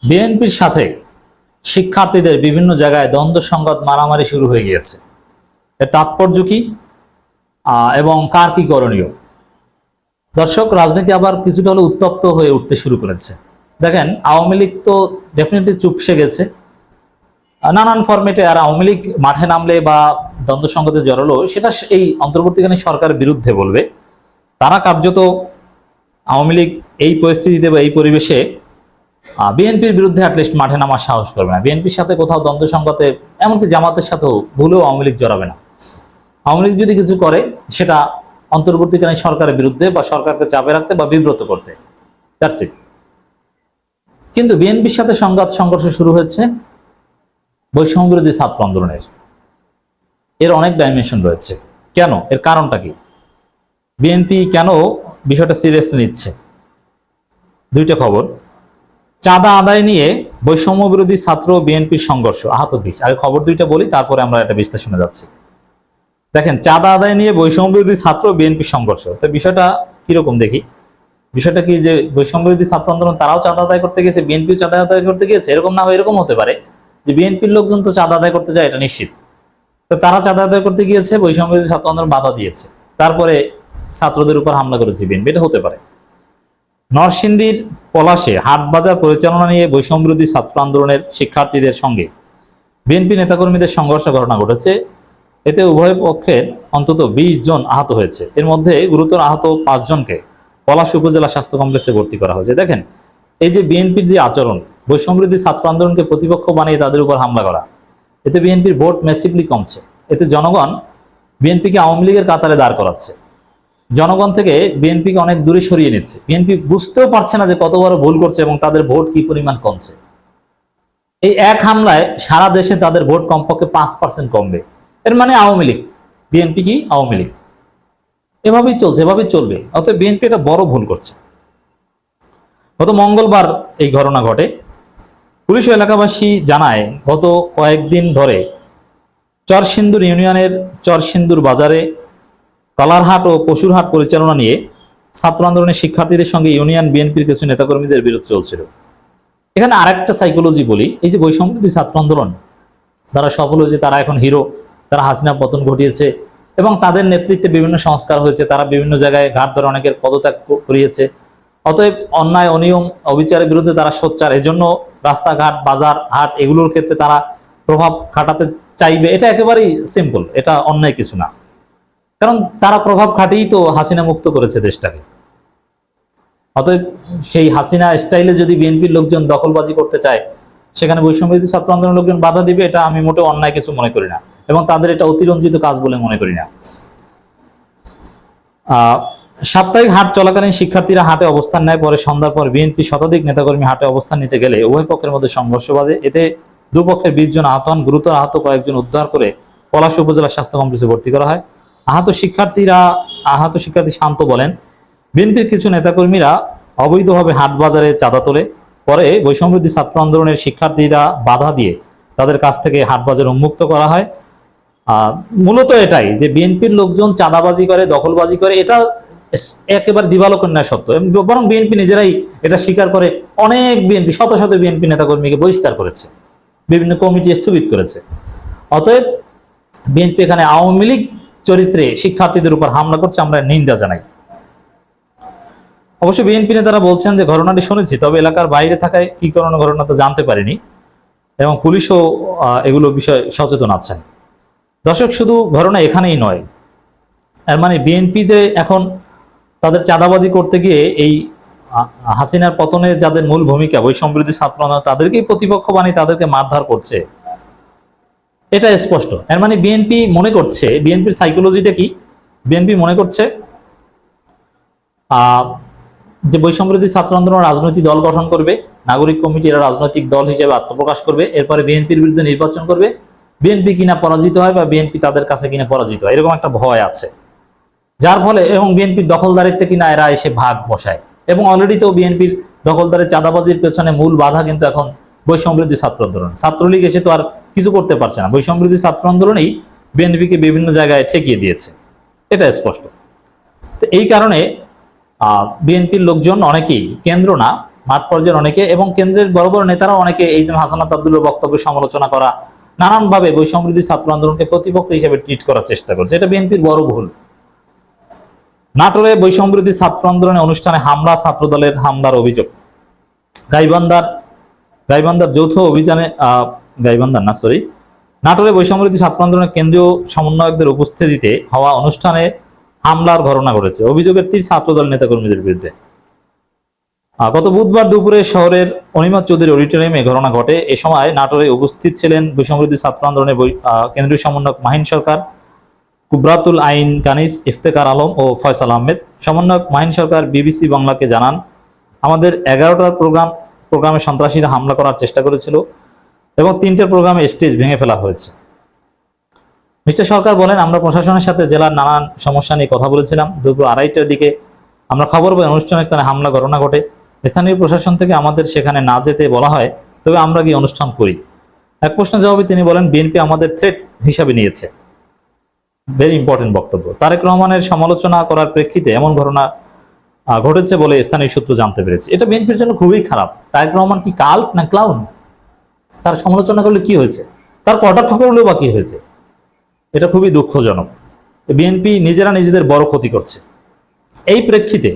বিএনপির সাথে শিক্ষার্থীদের বিভিন্ন জায়গায় দ্বন্দ্ব সংঘাত মারামারি শুরু হয়ে গিয়েছে। এর তাৎপর্য কি এবং কার কি করণীয়? দর্শক, রাজনীতি আবার কিছুটা হলে উত্তপ্ত হয়ে উঠতে শুরু করেছে। দেখেন, আওয়ামী লীগ তো ডেফিনেটলি চুপসে গেছে নানান ফরম্যাটে। আর আওয়ামী লীগ মাঠে নামলে বা দ্বন্দ্ব সংঘাতে জড়ালো, সেটা এই অন্তর্বর্তীকালীন সরকারের বিরুদ্ধে বলবে। তারা কার্যত আওয়ামী লীগ এই পরিস্থিতিতে বা এই পরিবেশে বিএনপির বিরুদ্ধে অ্যাটলিস্ট মাঠে নামার সাহস করবে না। বিএনপির সাথে কোথাও দ্বন্দ্ব সংঘাতে, এমনকি জামাতের সাথেও ভুলেও আওয়ামী লীগ জড়াবে না। আওয়ামী লীগ যদি কিছু করে, সেটা অন্তর্বর্তীকালীন সরকারের বিরুদ্ধে বা সরকারকে চাপে রাখতে বা বিব্রত করতে। That's it. কিন্তু বিএনপির সাথে সংঘর্ষ শুরু হয়েছে বৈষম্য বিরোধী ছাত্র আন্দোলনের। এর অনেক ডাইমেনশন রয়েছে। কেন? এর কারণটা কি? বিএনপি কেন বিষয়টা সিরিয়াসলি নিচ্ছে? দুইটা খবর। চাঁদা আদায় নিয়ে বৈষম্য বিরোধী ছাত্র বিএনপির সংঘর্ষ, আহত 20। আগে খবর দুইটা বলি, তারপরে আমরা এটা বিশ্লেষণে যাচ্ছি। দেখেন, চাঁদা আদায় নিয়ে বৈষম্য বিরোধী ছাত্র বিএনপির সংঘর্ষ। তো বিষয়টা কিরকম দেখি। বিষয়টা কি যে বৈষম্য বিরোধী ছাত্র আন্দোলন তারাও চাঁদা আদায় করতে গেছে, বিএনপিও চাঁদা আদায় করতে গিয়েছে? এরকম না হয় এরকম হতে পারে যে বিএনপির লোকজন তো চাঁদা আদায় করতে যায়, এটা নিশ্চিত। তো তারা চাঁদা আদায় করতে গিয়েছে, বৈষম্য বিরোধী ছাত্র আন্দোলন বাধা দিয়েছে, তারপরে ছাত্রদের উপর হামলা করেছে বিএনপি। এটা হতে পারে। নরসিংদীর পলাশে হাট বাজার পরিচালনা নিয়ে বৈষম্য বিরোধী ছাত্র আন্দোলনের শিক্ষার্থীদের সঙ্গে বিএনপি নেতাকর্মীদের সংঘর্ষ ঘটনা ঘটেছে। এতে উভয় পক্ষের অন্তত 20 জন আহত হয়েছে। এর মধ্যে গুরুতর আহত 5 জনকে পলাশ উপজেলা স্বাস্থ্য কমপ্লেক্সে ভর্তি করা হয়েছে। দেখেন, এই যে বিএনপির যে আচরণ, বৈষম্য বিরোধী ছাত্র আন্দোলনকে প্রতিপক্ষ বানিয়ে তাদের উপর হামলা করা, এতে বিএনপির ভোট ম্যাসিভলি কমছে। এতে জনগণ বিএনপিকে আওয়ামী লীগের কাতারে দাঁড় করাচ্ছে। জনগণ থেকে বিএনপিকে অনেক দূরে সরিয়ে নিচ্ছে। বিএনপি বুঝতেও পারছে না যে কত বড় ভুল করছে এবং তাদের ভোট কি পরিমাণ কমছে। এই এক হামলায় সারা দেশে তাদের ভোট কমপক্ষে 5% কমবে। এর মানে আওয়ামী লীগ, বিএনপি কি আওয়ামী লীগ, এভাবেই চলছে, এভাবেই চলবে। অতএব বিএনপি একটা বড় ভুল করছে। গত মঙ্গলবার এই ঘটনা ঘটে। পুলিশ ও এলাকাবাসী জানায়, গত কয়েকদিন ধরে চরসিন্দুর ইউনিয়নের চরসিন্দুর বাজারে কালারহাট ও পশুরহাট পরিচালনা নিয়ে ছাত্র আন্দোলনের শিক্ষার্থীদের সঙ্গে ইউনিয়ন বিএনপির কিছু নেতাকর্মীদের বিরোধ চলছিল। এখানে আরেকটা সাইকোলজি বলি। এই যে বৈষম্য বিরোধী ছাত্র আন্দোলন, তারা সফল হয়েছে, তারা এখন হিরো, তারা হাসিনা পতন ঘটিয়েছে এবং তাদের নেতৃত্বে বিভিন্ন সংস্কার হয়েছে, তারা বিভিন্ন জায়গায় ঘাট ধরে অনেকের পদত্যাগ করিয়েছে। অতএব অন্যায়, অনিয়ম, অবিচারের বিরুদ্ধে তারা সোচ্চার। এজন্য রাস্তাঘাট, বাজার, হাট এগুলোর ক্ষেত্রে তারা প্রভাব খাটাতে চাইবে। এটা একেবারেই সিম্পল, এটা অন্যায় কিছু না। কারণ তারা প্রভাব খাটিয়েই তো হাসিনা মুক্ত করেছে দেশটাকে। অতএব সেই হাসিনা স্টাইলে যদি বিএনপির লোকজন দখলবাজি করতে চায়, সেখানে বৈষম্য বিরোধী ছাত্র আন্দোলনের লোকজন বাধা দিবে, এটা আমি মোটেও অন্যায় কিছু মনে করি না এবং তাদের এটা অতিরঞ্জিত কাজ বলে মনে করি না। সাপ্তাহিক হাট চলাকালীন শিক্ষার্থীরা হাটে অবস্থান নেয়। পরে সন্ধ্যার পর বিএনপি শতাধিক নেতাকর্মী হাটে অবস্থান নিতে গেলে উভয় পক্ষের মধ্যে সংঘর্ষ বাধে। এতে দুপক্ষের 20 জন আহত হন। গুরুতর আহত কয়েকজন উদ্ধার করে পলাশ উপজেলা স্বাস্থ্য কমপ্লেক্সে ভর্তি করা হয়। আহত শিক্ষার্থী শান্ত বলেন, বিএনপির কিছু নেতাকর্মীরা অবৈধভাবে হাট বাজারে চাঁদা তোলে। পরে বৈষম্য বিরোধী ছাত্র আন্দোলনের শিক্ষার্থীরা বাধা দিয়ে তাদের কাছ থেকে হাট বাজার উন্মুক্ত করা হয়। মূলত এটাই যে বিএনপির লোকজন চাঁদাবাজি করে, দখলবাজি করে, এটা একেবারে দিবালোকের ন্যায় সত্য। বরং বিএনপি নিজেরাই এটা স্বীকার করে। অনেক বিএনপি, শত শত বিএনপি নেতাকর্মীকে বহিষ্কার করেছে, বিভিন্ন কমিটি স্থগিত করেছে। অতএব বিএনপি এখানে আওয়ামী লীগ চরিত্রে শিক্ষার্থীদের উপর হামলা করছে, আমরা নিন্দা জানাই। অবশ্য বিএনপি নেতারা বলছেন যে ঘটনাটি শুনেছি, তবে এলাকার বাইরে থাকায় কি কারণে ঘটনাটা জানতে পারিনি এবং পুলিশও এগুলো বিষয়ে সচেতন আছেন। দর্শক, শুধু ঘটনা এখানেই নয়। এর মানে বিএনপি যে এখন তাদের চাঁদাবাজি করতে গিয়ে এই হাসিনার পতনে যাদের মূল ভূমিকা বৈষম্য বিরোধী ছাত্র আন্দোলন, তাদেরকেই প্রতিপক্ষ বানিয়ে তাদেরকে মারধর করছে, এটা স্পষ্ট। এর মানে বিএনপি মনে করছে, বিএনপির সাইকোলজিটা কি, বিএনপি মনে করছে যে বৈষম্য বিরোধী ছাত্র আন্দোলন রাজনৈতিক দল গঠন করবে, নাগরিক কমিটি এরা রাজনৈতিক দল হিসেবে আত্মপ্রকাশ করবে, এরপরে বিএনপির বিরুদ্ধে নির্বাচন করবে, বিএনপি কিনা পরাজিত হয় বা বিএনপি তাদের কাছে কিনা পরাজিত হয়, এরকম একটা ভয় আছে। যার ফলে এবং বিএনপির দখলদারিত্বে কিনা এরা এসে ভাগ বসায়। এবং অলরেডি তো বিএনপির দখলদারের চাঁদাবাজির পেছনে মূল বাধা কিন্তু এখন বৈষম্য বিরোধী ছাত্র আন্দোলন। ছাত্রলীগ এসে তো আর কিছু করতে পারছে না, বৈষম্য বিরোধী ছাত্র আন্দোলনেই বিএনপিকে বিভিন্ন জায়গায় ঠেকিয়ে দিয়েছে, এটা স্পষ্ট। তো এই কারণে বিএনপির লোকজন অনেকেই, কেন্দ্র না, মাঠ পর্যায়ের অনেকে এবং কেন্দ্রের বড় বড় নেতারা অনেকে এই যে হাসানাত আব্দুল্লাহর বক্তব্যের সমালোচনা করা, নানানভাবে বৈষম্যবিরোধী ছাত্র আন্দোলনকে প্রতিপক্ষ হিসেবে ট্রিট করার চেষ্টা করছে। এটা বিএনপির বড় ভুল। নাটোরে বৈষম্যবিরোধী ছাত্র আন্দোলনের অনুষ্ঠানে হামলা, ছাত্রদলের হামলার অভিযোগ। গাইবান্ধার যৌথ অভিযানে নাটোরে বৈষম্যবিরোধী ছাত্র আন্দোলনের কেন্দ্রীয় সমন্বয়কদের উপস্থিতিতে হওয়া অনুষ্ঠানে হামলার ঘটনা ঘটেছে। অভিযোগের তীর ছাত্রদল নেতাকর্মীদের বিরুদ্ধে। গত বুধবার দুপুরে শহরের অনিমাত চৌধুরী অডিটোরিয়ামে ঘটনা ঘটে। এ সময় নাটোরে উপস্থিত ছিলেন বৈষম্যবিরোধী ছাত্র আন্দোলনের কেন্দ্রীয় সমন্বয়ক মাহিন সরকার, কুবরাতুল আইন কানিস, ইফতেখার আলম ও ফয়সাল আহমেদ। সমন্বয়ক মাহিন সরকার বিবিসি বাংলাকে জানান, আমাদের 11টার প্রোগ্রামে সন্ত্রাসীরা হামলা করার চেষ্টা করেছিল এবং 3টের প্রোগ্রামে স্টেজ ভেঙে ফেলা হয়েছে। মিস্টার সরকার বলেন, আমরা প্রশাসনের সাথে জেলার নানান সমস্যা নিয়ে কথা বলেছিলাম। দুপুর 2:30টার দিকে আমরা খবর পাই অনুষ্ঠানের স্থানে হামলা ঘটনা ঘটে। স্থানীয় প্রশাসন থেকে আমাদের সেখানে না যেতে বলা হয়, তবে আমরা গিয়ে অনুষ্ঠান করি। এক প্রশ্নের জবাবে তিনি বলেন, বিএনপি আমাদের থ্রেট হিসাবে নিয়েছে। ভেরি ইম্পর্টেন্ট বক্তব্য। তারেক রহমানের সমালোচনা করার প্রেক্ষিতে এমন ঘটনা ঘটেছে বলে স্থানীয় সূত্র জানতে পেরেছে। এটা বিএনপির জন্য খুবই খারাপ। তারেক রহমান কি কাল্প না ক্লাউন? তার সমালোচনা করলে কি হয়েছে? তার কটাক্ষ করলেও বা কি হয়েছে? এটা খুবই দুঃখজনক। বিএনপি নিজেরা নিজেদের বড় ক্ষতি করছে। এই প্রেক্ষিতে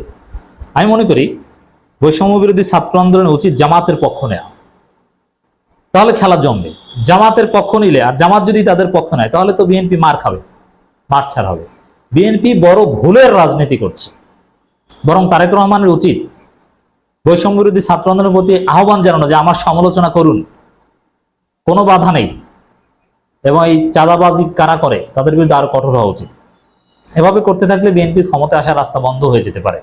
আমি মনে করি বৈষম্য বিরোধী ছাত্র আন্দোলনের উচিত জামাতের পক্ষ নেওয়া, তাহলে খেলা জমবে। জামাতের পক্ষ নিলে, আর জামাত যদি তাদের পক্ষ নেয়, তাহলে তো বিএনপি মার খাবে, মার ছাড় হবে। বিএনপি বড় ভুলের রাজনীতি করছে। বরং তারেক রহমানের উচিত বৈষম্য বিরোধী ছাত্র আন্দোলনের প্রতি আহ্বান জানানো যে আমার সমালোচনা করুন, কোনো বাধা নেই, এবং এই চাঁদাবাজি কারা করে তাদের বিরুদ্ধে আরো কঠোর হওয়া উচিত। এভাবে করতে থাকলে বিএনপির ক্ষমতায় আসার রাস্তা বন্ধ হয়ে যেতে পারে।